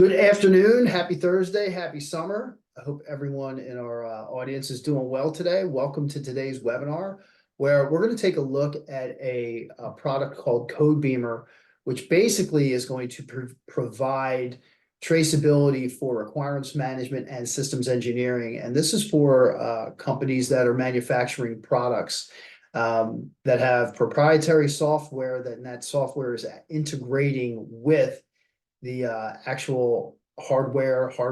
Good afternoon, happy Thursday, happy summer. I hope everyone in our audience is doing well today. Welcome to today's webinar, where we're going to take a look at a product called Codebeamer, which basically is going to provide traceability for requirements management and systems engineering. And this is for companies that are manufacturing products that have proprietary software, and that software is integrating with the actual hard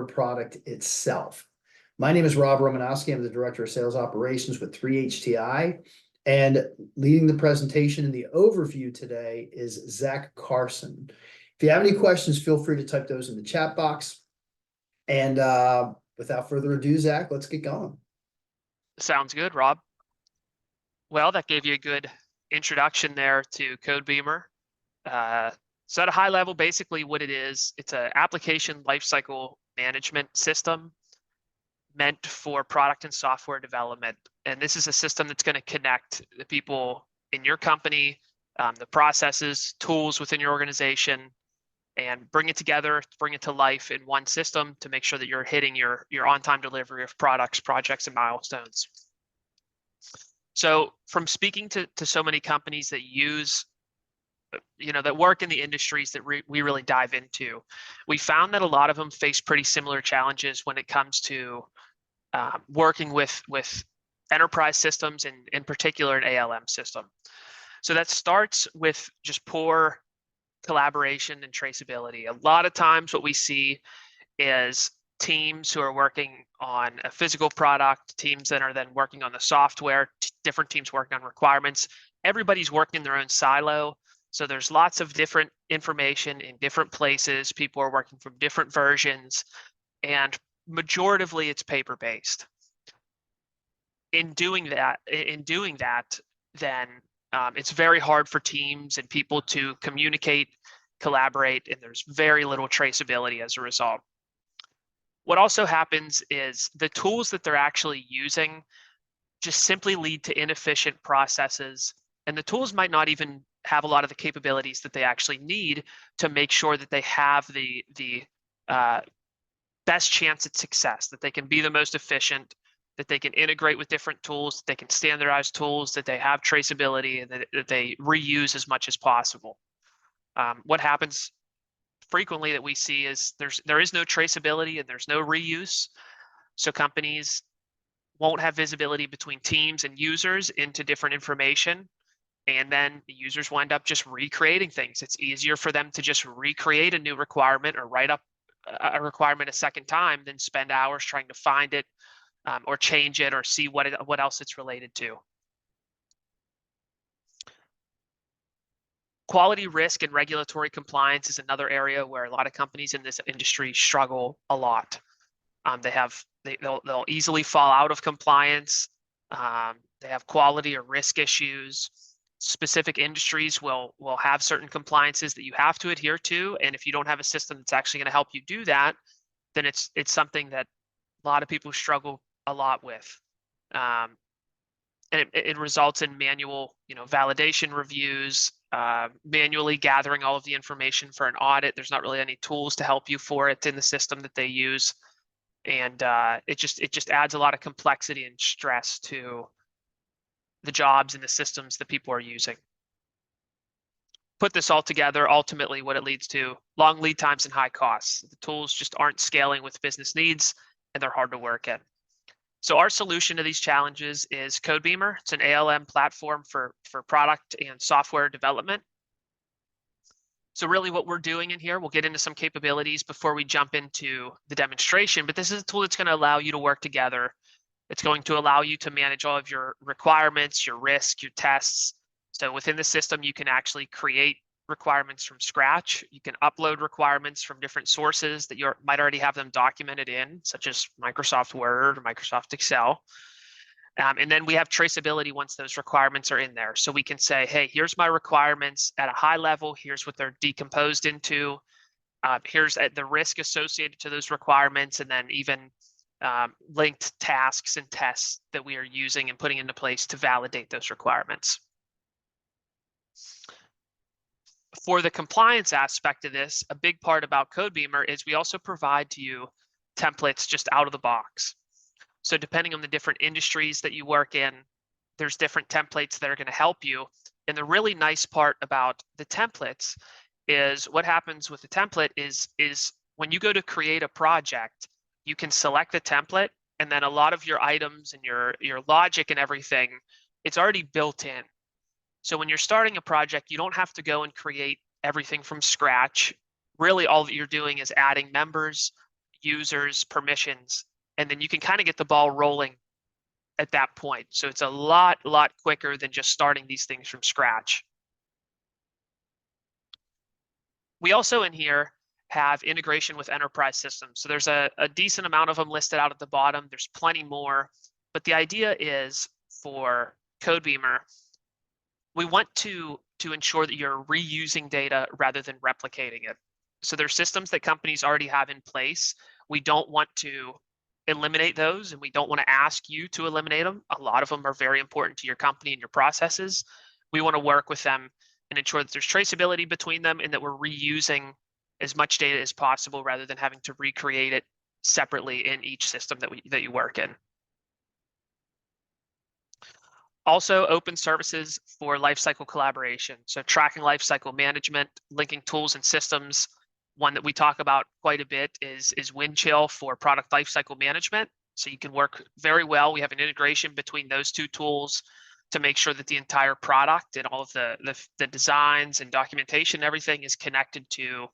product itself. My name is Rob Romanowski. I'm the Director of Sales Operations with 3HTI. And leading the presentation and the overview today is Zach Carson. If you have any questions, feel free to type those in the chat box. And without further ado, Zach, let's get going. Sounds good, Rob. Well, that gave you a good introduction there to Codebeamer. So at a high level, basically what it is, it's an application lifecycle management system meant for product and software development. And this is a system that's going to connect the people in your company, the processes, tools within your organization, and bring it together, bring it to life in one system to make sure that you're hitting your on-time delivery of products, projects, and milestones. So from speaking to so many companies that use, that work in the industries that we really dive into, we found that a lot of them face pretty similar challenges when it comes to working with enterprise systems, and in particular an ALM system. So that starts with just poor collaboration and traceability. A lot of times what we see is teams who are working on a physical product, teams that are then working on the software, different teams working on requirements. Everybody's working in their own silo. So there's lots of different information in different places. People are working from different versions, and majoritively it's paper-based. In doing that, then it's very hard for teams and people to communicate, collaborate, and there's very little traceability as a result. What also happens is the tools that they're actually using just simply lead to inefficient processes, and the tools might not even have a lot of the capabilities that they actually need to make sure that they have the best chance at success, that they can be the most efficient, that they can integrate with different tools, that they can standardize tools, that they have traceability, and that they reuse as much as possible. What happens frequently that we see is there is no traceability and there's no reuse. So companies won't have visibility between teams and users into different information. And then the users wind up just recreating things. It's easier for them to just recreate a new requirement or write up a requirement a second time than spend hours trying to find it or change it or see what else it's related to. Quality risk and regulatory compliance is another area where a lot of companies in this industry struggle a lot. They'll easily fall out of compliance. They have quality or risk issues. Specific industries will have certain compliances that you have to adhere to, and if you don't have a system that's actually going to help you do that, then it's something that a lot of people struggle a lot with. And it results in manual validation reviews, manually gathering all of the information for an audit. There's not really any tools to help you for it in the system that they use, and it just adds a lot of complexity and stress to the jobs and the systems that people are using. Put this all together, ultimately what it leads to: long lead times and high costs. The tools just aren't scaling with business needs, and they're hard to work in. So our solution to these challenges is Codebeamer. It's an ALM platform for product and software development. So really what we're doing in here, we'll get into some capabilities before we jump into the demonstration, but this is a tool that's going to allow you to work together. It's going to allow you to manage all of your requirements, your risk, your tests. So within the system, you can actually create requirements from scratch. You can upload requirements from different sources that you might already have them documented in, such as Microsoft Word or Microsoft Excel. And then we have traceability once those requirements are in there. So we can say, hey, here's my requirements at a high level. Here's what they're decomposed into. Here's the risk associated to those requirements, and then even linked tasks and tests that we are using and putting into place to validate those requirements. For the compliance aspect of this, a big part about Codebeamer is we also provide to you templates just out of the box. So depending on the different industries that you work in, there's different templates that are going to help you. And the really nice part about the templates is what happens with the template is when you go to create a project, you can select the template, and then a lot of your items and your logic and everything, it's already built in. So when you're starting a project, you don't have to go and create everything from scratch. Really, all that you're doing is adding members, users, permissions, and then you can kind of get the ball rolling at that point. So it's a lot quicker than just starting these things from scratch. We also in here have integration with enterprise systems. So there's a decent amount of them listed out at the bottom. There's plenty more, but the idea is for Codebeamer, we want to ensure that you're reusing data rather than replicating it. So there's systems that companies already have in place. We don't want to eliminate those, and we don't want to ask you to eliminate them. A lot of them are very important to your company and your processes. We want to work with them and ensure that there's traceability between them and that we're reusing as much data as possible rather than having to recreate it separately in each system that you work in. Also, open services for lifecycle collaboration. So tracking lifecycle management, linking tools and systems. One that we talk about quite a bit is Windchill for product lifecycle management. So you can work very well. We have an integration between those two tools to make sure that the entire product and all of the designs and documentation, everything is connected to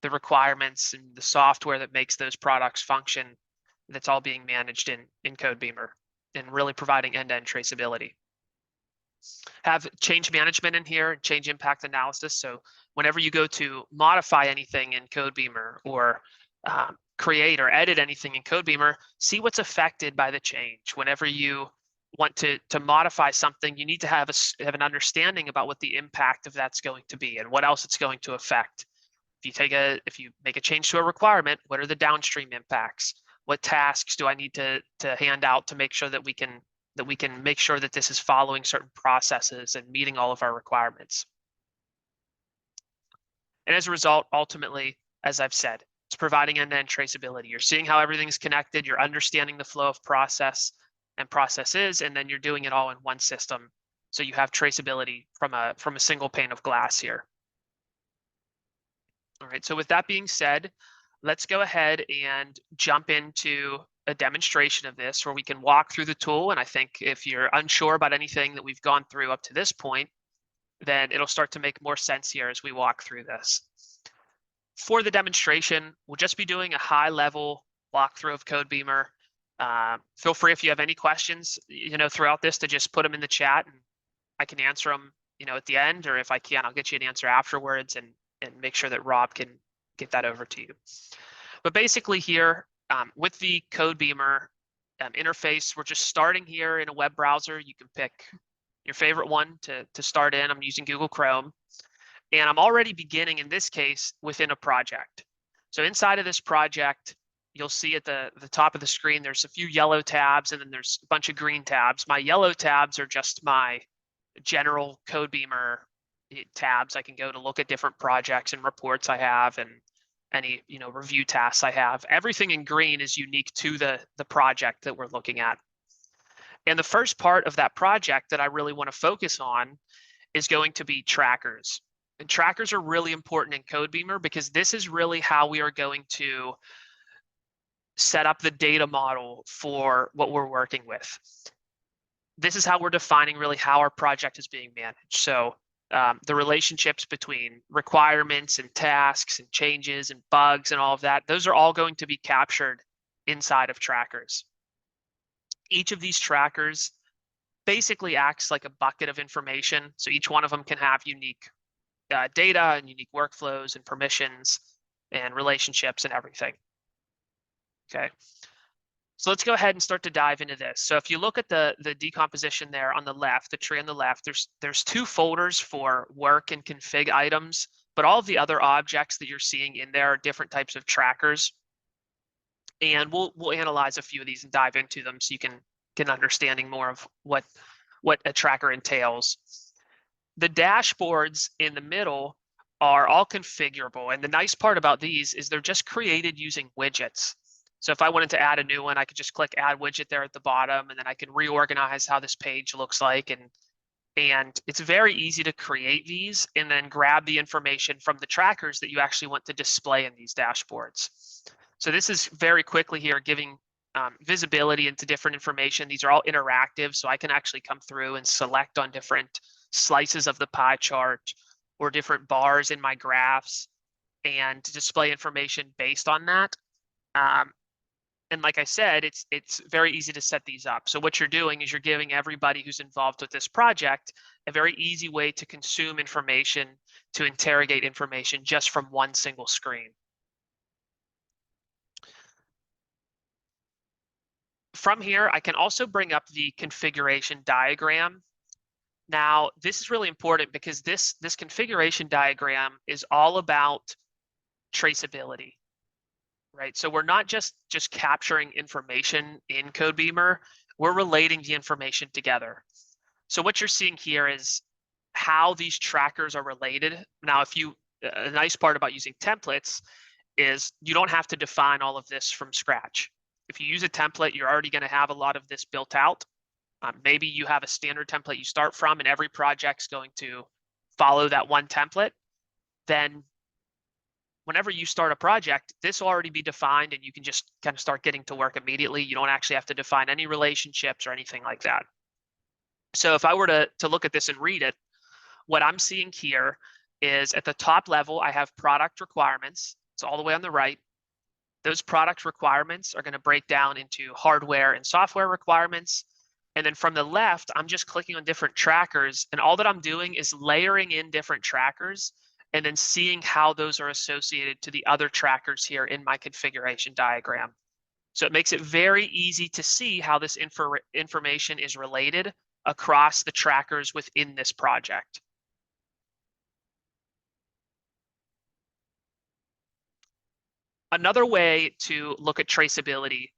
the requirements and the software that makes those products function. That's all being managed in Codebeamer and really providing end-to-end traceability. Have change management in here, change impact analysis. So whenever you go to modify anything in Codebeamer or create or edit anything in Codebeamer, see what's affected by the change. Whenever you want to modify something, you need to have an understanding about what the impact of that's going to be and what else it's going to affect. If you make a change to a requirement, what are the downstream impacts? What tasks do I need to hand out to make sure that we can make sure that this is following certain processes and meeting all of our requirements? And as a result, ultimately, as I've said, it's providing end-to-end traceability. You're seeing how everything's connected, you're understanding the flow of process and processes, and then you're doing it all in one system. So you have traceability from a single pane of glass here. All right, so with that being said, let's go ahead and jump into a demonstration of this where we can walk through the tool. And I think if you're unsure about anything that we've gone through up to this point, then it'll start to make more sense here as we walk through this. For the demonstration, we'll just be doing a high-level walkthrough of Codebeamer. Feel free if you have any questions, throughout this to just put them in the chat and I can answer them, at the end, or if I can, I'll get you an answer afterwards and make sure that Rob can get that over to you. But basically here, with the Codebeamer interface, we're just starting here in a web browser. You can pick your favorite one to start in. I'm using Google Chrome. And I'm already beginning, in this case, within a project. So inside of this project, you'll see at the top of the screen, there's a few yellow tabs, and then there's a bunch of green tabs. My yellow tabs are just my general Codebeamer tabs. I can go to look at different projects and reports I have and any review tasks I have. Everything in green is unique to the project that we're looking at. And the first part of that project that I really want to focus on is going to be trackers. And trackers are really important in Codebeamer because this is really how we are going to set up the data model for what we're working with. This is how we're defining really how our project is being managed. So the relationships between requirements and tasks and changes and bugs and all of that, those are all going to be captured inside of trackers. Each of these trackers basically acts like a bucket of information. So each one of them can have unique data and unique workflows and permissions and relationships and everything. Okay. So let's go ahead and start to dive into this. So if you look at the decomposition there on the left, the tree on the left, there's two folders for work and config items, but all of the other objects that you're seeing in there are different types of trackers. And we'll analyze a few of these and dive into them so you can get an understanding more of what a tracker entails. The dashboards in the middle are all configurable. And the nice part about these is they're just created using widgets. So if I wanted to add a new one, I could just click add widget there at the bottom, and then I can reorganize how this page looks like. And it's very easy to create these and then grab the information from the trackers that you actually want to display in these dashboards. So this is very quickly here giving visibility into different information. These are all interactive, so I can actually come through and select on different slices of the pie chart or different bars in my graphs and display information based on that. And like I said, it's very easy to set these up. So what you're doing is you're giving everybody who's involved with this project a very easy way to consume information, to interrogate information just from one single screen. From here, I can also bring up the configuration diagram. Now, this is really important because this configuration diagram is all about traceability. Right, so we're not just capturing information in Codebeamer, we're relating the information together. So what you're seeing here is how these trackers are related. Now, a nice part about using templates is you don't have to define all of this from scratch. If you use a template, you're already going to have a lot of this built out. Maybe you have a standard template you start from, and every project's going to follow that one template. Then whenever you start a project, this will already be defined and you can just kind of start getting to work immediately. You don't actually have to define any relationships or anything like that. So if I were to look at this and read it, what I'm seeing here is at the top level, I have product requirements. It's all the way on the right. Those product requirements are going to break down into hardware and software requirements. And then from the left, I'm just clicking on different trackers. And all that I'm doing is layering in different trackers and then seeing how those are associated to the other trackers here in my configuration diagram. So it makes it very easy to see how this information is related across the trackers within this project. Another way to look at traceability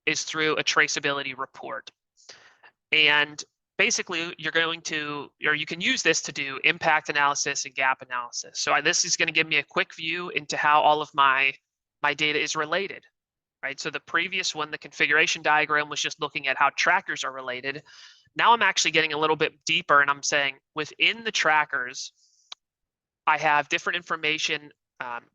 is through a traceability report. And basically, you're going to, or you can use this to do impact analysis and gap analysis. So this is going to give me a quick view into how all of my data is related, right? So the previous one, the configuration diagram, was just looking at how trackers are related. Now I'm actually getting a little bit deeper, and I'm saying within the trackers, I have different information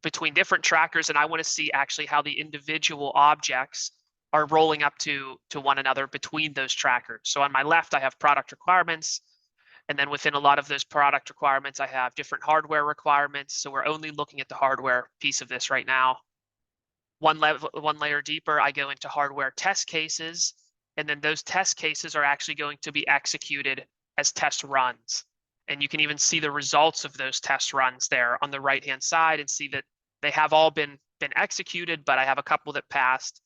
between different trackers, and I want to see actually how the individual objects are rolling up to one another between those trackers. So on my left, I have product requirements. And then within a lot of those product requirements, I have different hardware requirements. So we're only looking at the hardware piece of this right now. One layer deeper, I go into hardware test cases. And then those test cases are actually going to be executed as test runs. And you can even see the results of those test runs there on the right-hand side and see that they have all been executed, but I have a couple that passed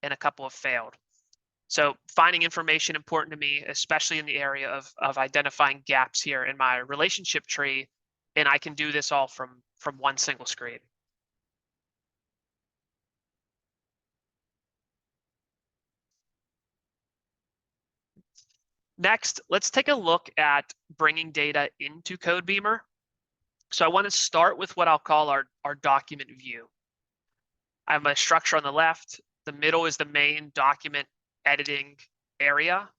and a couple have failed. So finding information important to me, especially in the area of identifying gaps here in my relationship tree, and I can do this all from one single screen. Next, let's take a look at bringing data into Codebeamer. So I want to start with what I'll call our document view. I have my structure on the left. The middle is the main document editing area,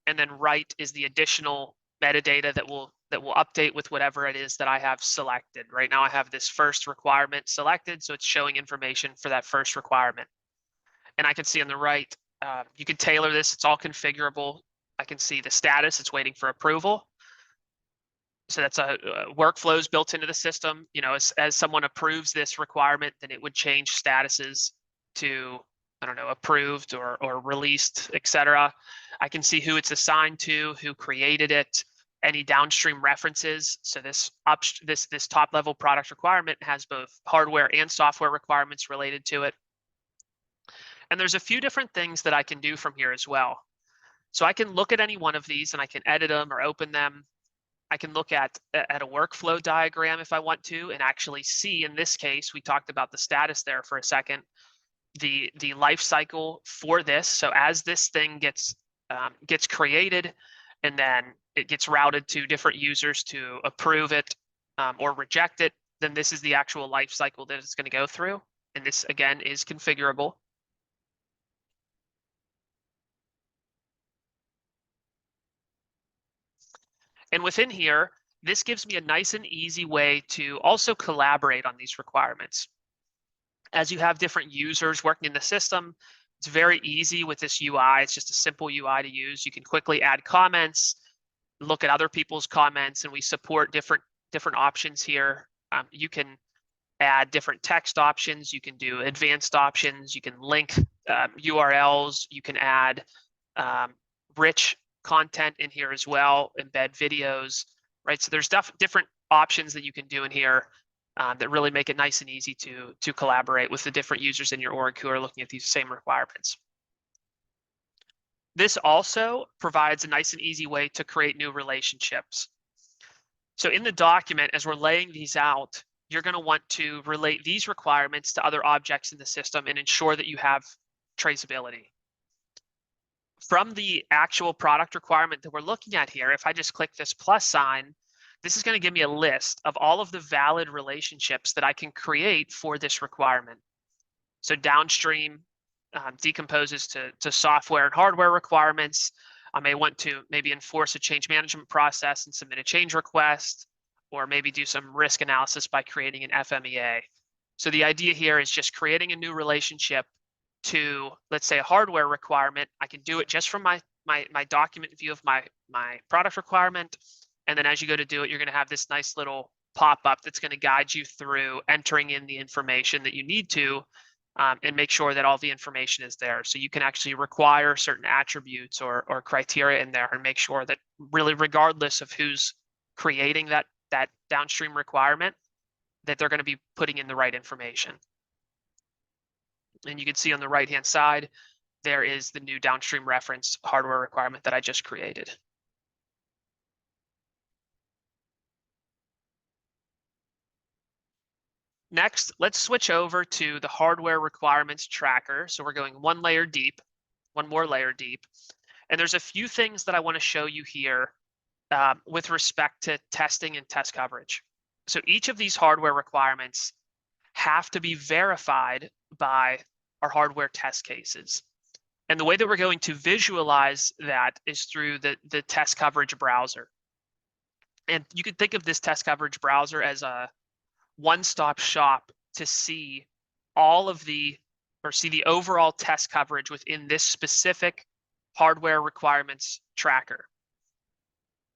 and then right is the additional metadata that will update with whatever it is that I have selected. Right now I have this first requirement selected, so it's showing information for that first requirement. And I can see on the right, you can tailor this, it's all configurable. I can see the status, it's waiting for approval. So that's a workflows built into the system. You know, as someone approves this requirement, then it would change statuses to, I don't know, approved or released, etc. I can see who it's assigned to, who created it, any downstream references. So this top level product requirement has both hardware and software requirements related to it. And there's a few different things that I can do from here as well. So I can look at any one of these and I can edit them or open them. I can look at a workflow diagram if I want to, and actually see, in this case, we talked about the status there for a second, the life cycle for this. So as this thing gets created, and then it gets routed to different users to approve it or reject it, then this is the actual life cycle that it's going to go through. And this, again, is configurable. And within here, this gives me a nice and easy way to also collaborate on these requirements. As you have different users working in the system, it's very easy with this UI. It's just a simple UI to use. You can quickly add comments, look at other people's comments, and we support different options here. You can add different text options. You can do advanced options. You can link URLs. You can add rich content in here as well, embed videos, right? So there's different options that you can do in here that really make it nice and easy to collaborate with the different users in your org who are looking at these same requirements. This also provides a nice and easy way to create new relationships. So in the document, as we're laying these out, you're going to want to relate these requirements to other objects in the system and ensure that you have traceability. From the actual product requirement that we're looking at here, if I just click this plus sign, this is going to give me a list of all of the valid relationships that I can create for this requirement. So downstream decomposes to software and hardware requirements. I may want to maybe enforce a change management process and submit a change request, or maybe do some risk analysis by creating an FMEA. So the idea here is just creating a new relationship to, let's say, a hardware requirement. I can do it just from my document view of my product requirement. And then as you go to do it, you're going to have this nice little pop-up that's going to guide you through entering in the information that you need to and make sure that all the information is there. So you can actually require certain attributes or criteria in there and make sure that really, regardless of who's creating that downstream requirement, that they're going to be putting in the right information. And you can see on the right-hand side, there is the new downstream reference hardware requirement that I just created. Next, let's switch over to the hardware requirements tracker. So we're going one more layer deep. And there's a few things that I want to show you here with respect to testing and test coverage. So each of these hardware requirements have to be verified by our hardware test cases. And the way that we're going to visualize that is through the test coverage browser. And you could think of this test coverage browser as a one-stop shop to see all of the overall test coverage within this specific hardware requirements tracker.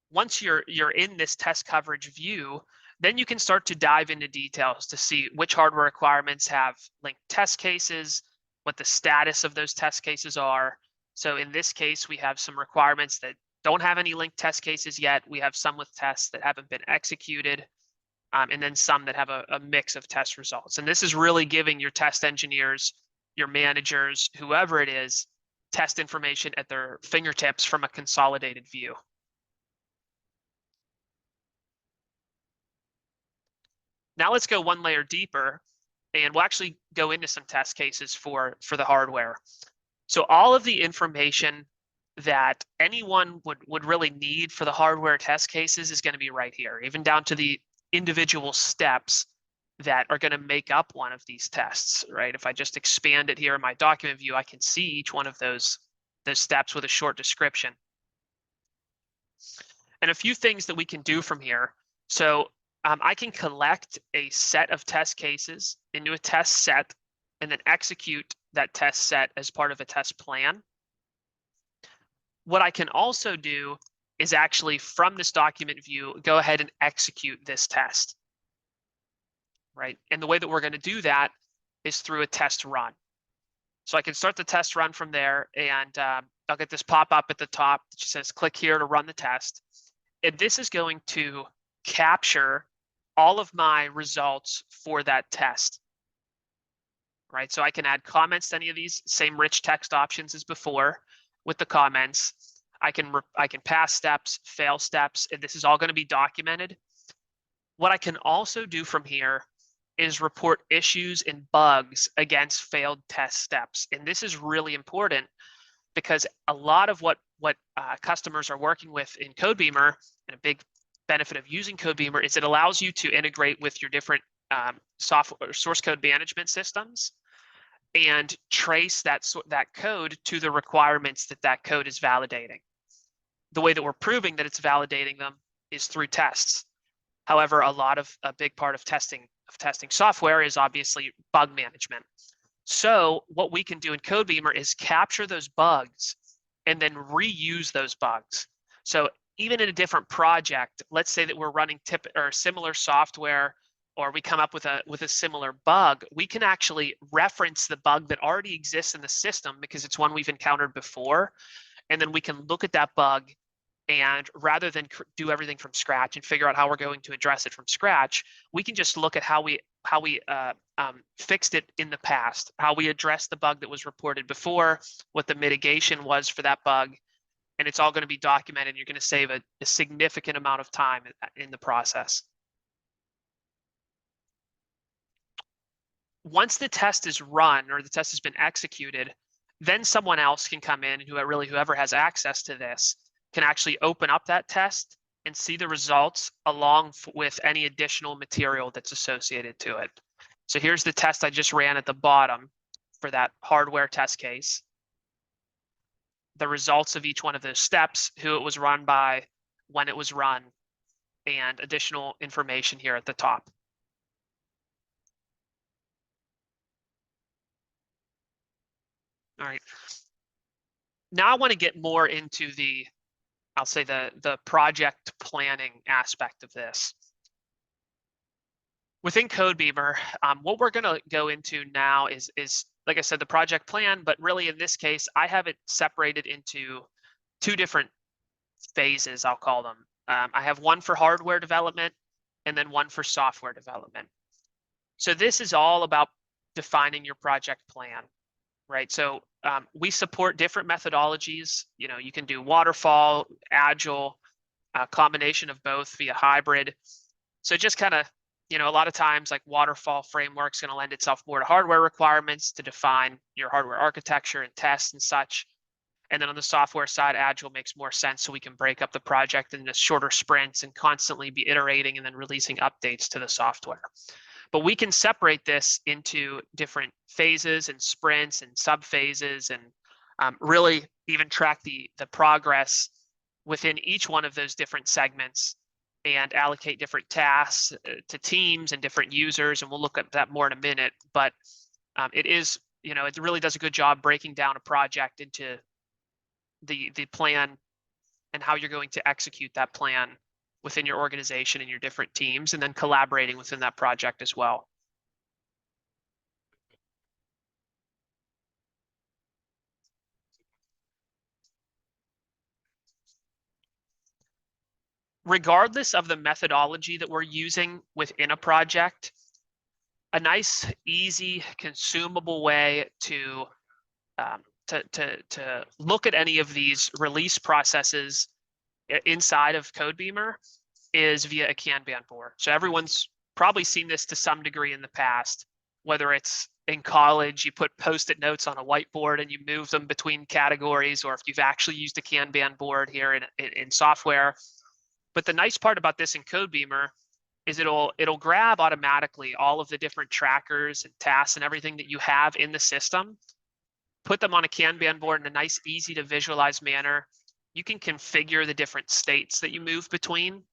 Once you're in this test coverage view, then you can start to dive into details to see which hardware requirements have linked test cases, what the status of those test cases are. So in this case, we have some requirements that don't have any linked test cases yet. We have some with tests that haven't been executed, and then some that have a mix of test results. And this is really giving your test engineers, your managers, whoever it is, test information at their fingertips from a consolidated view. Now let's go one layer deeper, and we'll actually go into some test cases for the hardware. So all of the information that anyone would really need for the hardware test cases is going to be right here, even down to the individual steps that are going to make up one of these tests, right? If I just expand it here in my document view, I can see each one of those steps with a short description. And a few things that we can do from here. So I can collect a set of test cases into a test set and then execute that test set as part of a test plan. What I can also do is actually, from this document view, go ahead and execute this test, right? And the way that we're going to do that is through a test run. So I can start the test run from there, and I'll get this pop up at the top that says click here to run the test. And this is going to capture all of my results for that test, right? So I can add comments to any of these same rich text options as before with the comments. I can pass steps, fail steps, and this is all going to be documented. What I can also do from here is report issues and bugs against failed test steps. And this is really important because a lot of what customers are working with in Codebeamer, and a big benefit of using Codebeamer, is it allows you to integrate with your different software source code management systems and trace that code to the requirements that code is validating. The way that we're proving that it's validating them is through tests. However, a big part of testing software is obviously bug management. So what we can do in Codebeamer is capture those bugs and then reuse those bugs. So even in a different project, let's say that we're running similar software, or we come up with a similar bug, we can actually reference the bug that already exists in the system because it's one we've encountered before, and then we can look at that bug, and rather than do everything from scratch and figure out how we're going to address it from scratch, we can just look at how we fixed it in the past, how we addressed the bug that was reported before, what the mitigation was for that bug, and it's all going to be documented. You're going to save a significant amount of time in the process. Once the test is run or the test has been executed, then someone else can come in, and whoever has access to this can actually open up that test and see the results along with any additional material that's associated to it. So here's the test I just ran at the bottom for that hardware test case. The results of each one of those steps, who it was run by, when it was run, and additional information here at the top. All right. Now I want to get more into I'll say the project planning aspect of this. Within Codebeamer, what we're going to go into now is, like I said, the project plan, but really in this case, I have it separated into two different phases, I'll call them. I have one for hardware development and then one for software development. So this is all about defining your project plan, right? So we support different methodologies. You can do waterfall, agile, a combination of both via hybrid. So just kind of, a lot of times like waterfall framework's going to lend itself more to hardware requirements to define your hardware architecture and tests and such. And then on the software side, agile makes more sense, so we can break up the project into shorter sprints and constantly be iterating and then releasing updates to the software. But we can separate this into different phases and sprints and sub phases, and really even track the progress within each one of those different segments, and allocate different tasks to teams and different users. And we'll look at that more in a minute. But it really does a good job breaking down a project into the plan and how you're going to execute that plan within your organization and your different teams, and then collaborating within that project as well. Regardless of the methodology that we're using within a project, a nice, easy, consumable way to look at any of these release processes inside of Codebeamer is via a Kanban board. So everyone's probably seen this to some degree in the past, whether it's in college, you put Post-it notes on a whiteboard and you move them between categories, or if you've actually used a Kanban board here in software. But the nice part about this in Codebeamer is it'll grab automatically all of the different trackers and tasks and everything that you have in the system, put them on a Kanban board in a nice, easy to visualize manner. You can configure the different states that you move between.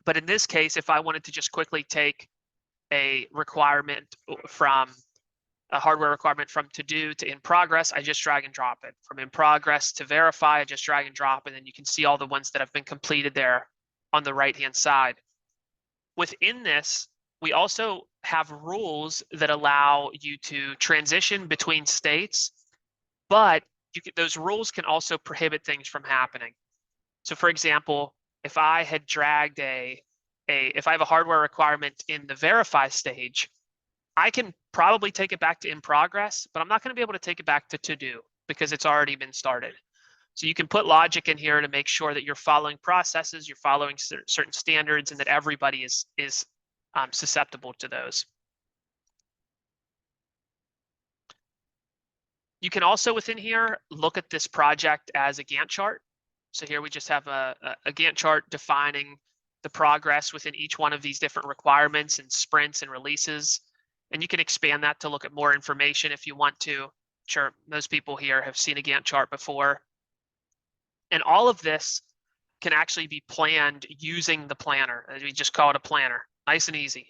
But in this case, if I wanted to just quickly take a requirement from a hardware requirement from to do to in progress, I just drag and drop it. From in progress to verify, I just drag and drop, and then you can see all the ones that have been completed there on the right-hand side. Within this, we also have rules that allow you to transition between states, but those rules can also prohibit things from happening. So for example, if I had dragged if I have a hardware requirement in the verify stage, I can probably take it back to in progress, but I'm not going to be able to take it back to do because it's already been started. So you can put logic in here to make sure that you're following processes, you're following certain standards, and that everybody is susceptible to those. You can also within here look at this project as a Gantt chart. So here we just have a Gantt chart defining the progress within each one of these different requirements and sprints and releases. And you can expand that to look at more information if you want to. Sure, most people here have seen a Gantt chart before. And all of this can actually be planned using the planner. We just call it a planner, nice and easy.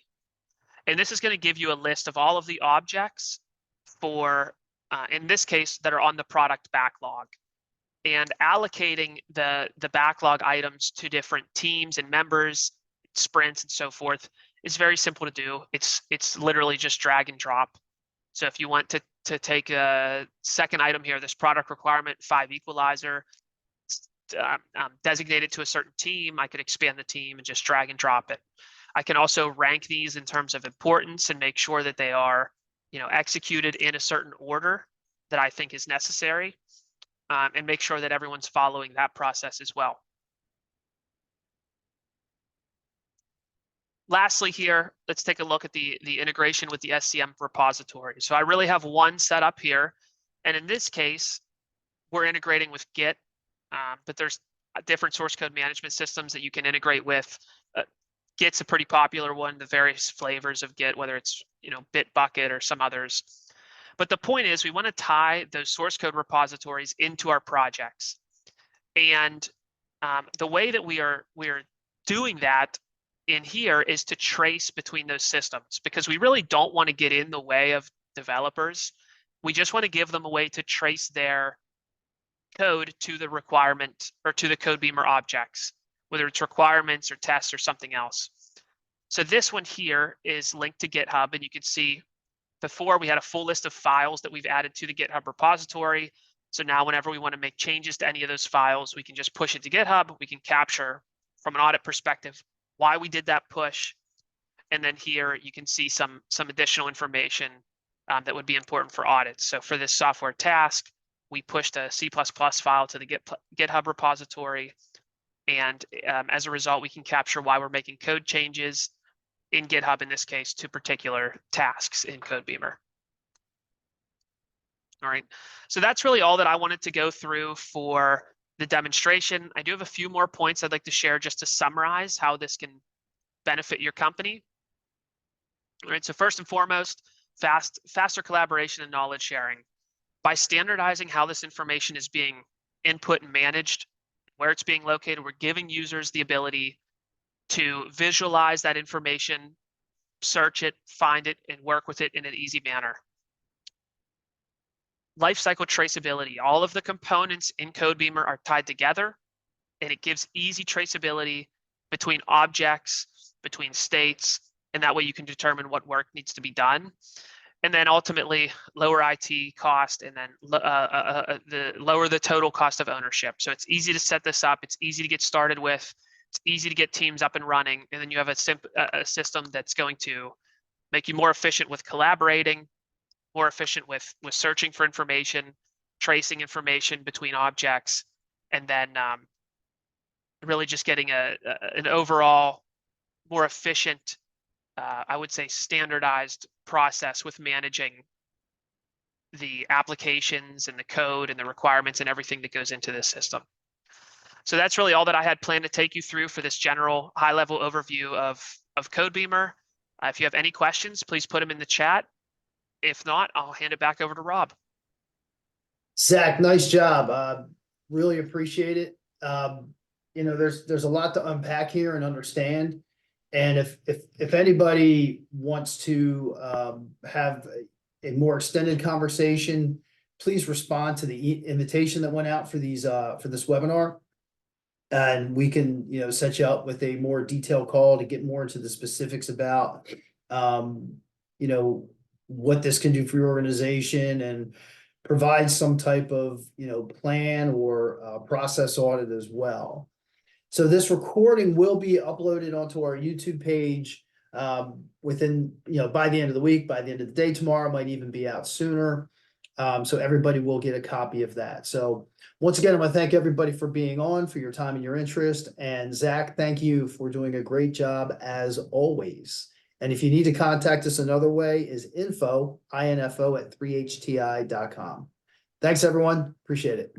And this is going to give you a list of all of the objects for, in this case, that are on the product backlog. And allocating the backlog items to different teams and members, sprints, and so forth is very simple to do. It's literally just drag and drop. So if you want to take a second item here, this product requirement 5 equalizer, designate it to a certain team, I could expand the team and just drag and drop it. I can also rank these in terms of importance and make sure that they are, executed in a certain order that I think is necessary, and make sure that everyone's following that process as well. Lastly here, let's take a look at the integration with the SCM repository. So I really have one set up here. And in this case, we're integrating with Git, but there's different source code management systems that you can integrate with. Git's a pretty popular one, the various flavors of Git, whether it's Bitbucket or some others. But the point is, we want to tie those source code repositories into our projects. And the way that we are doing that in here is to trace between those systems, because we really don't want to get in the way of developers. We just want to give them a way to trace their code to the requirement or to the Codebeamer objects, whether it's requirements or tests or something else. So this one here is linked to GitHub, and you can see before we had a full list of files that we've added to the GitHub repository. So now whenever we want to make changes to any of those files, we can just push it to GitHub. We can capture from an audit perspective why we did that push. And then here you can see some additional information that would be important for audits. So for this software task, we pushed a C++ file to the GitHub repository. And as a result, we can capture why we're making code changes in GitHub, in this case, to particular tasks in Codebeamer. All right, so that's really all that I wanted to go through for the demonstration. I do have a few more points I'd like to share just to summarize how this can benefit your company. All right, so first and foremost, faster collaboration and knowledge sharing. By standardizing how this information is being input and managed, where it's being located, we're giving users the ability to visualize that information, search it, find it, and work with it in an easy manner. Lifecycle traceability. All of the components in Codebeamer are tied together, and it gives easy traceability between objects, between states, and that way you can determine what work needs to be done. And then ultimately lower IT cost, and then lower the total cost of ownership. So it's easy to set this up. It's easy to get started with. It's easy to get teams up and running. And then you have a system that's going to make you more efficient with collaborating, more efficient with searching for information, tracing information between objects, and then really just getting an overall more efficient, I would say, standardized process with managing the applications and the code and the requirements and everything that goes into this system. So that's really all that I had planned to take you through for this general high-level overview of Codebeamer. If you have any questions, please put them in the chat. If not, I'll hand it back over to Rob. Zach, nice job. Really appreciate it. There's a lot to unpack here and understand. And if anybody wants to have a more extended conversation, please respond to the invitation that went out for these for this webinar, and we can set you up with a more detailed call to get more into the specifics about what this can do for your organization and provide some type of plan or process audit as well. So this recording will be uploaded onto our YouTube page within, by the end of the week, by the end of the day tomorrow, might even be out sooner. So everybody will get a copy of that. So once again, I want to thank everybody for being on, for your time and your interest. And Zach, thank you for doing a great job as always. And if you need to contact us another way, is info@3hti.com. Thanks, everyone. Appreciate it.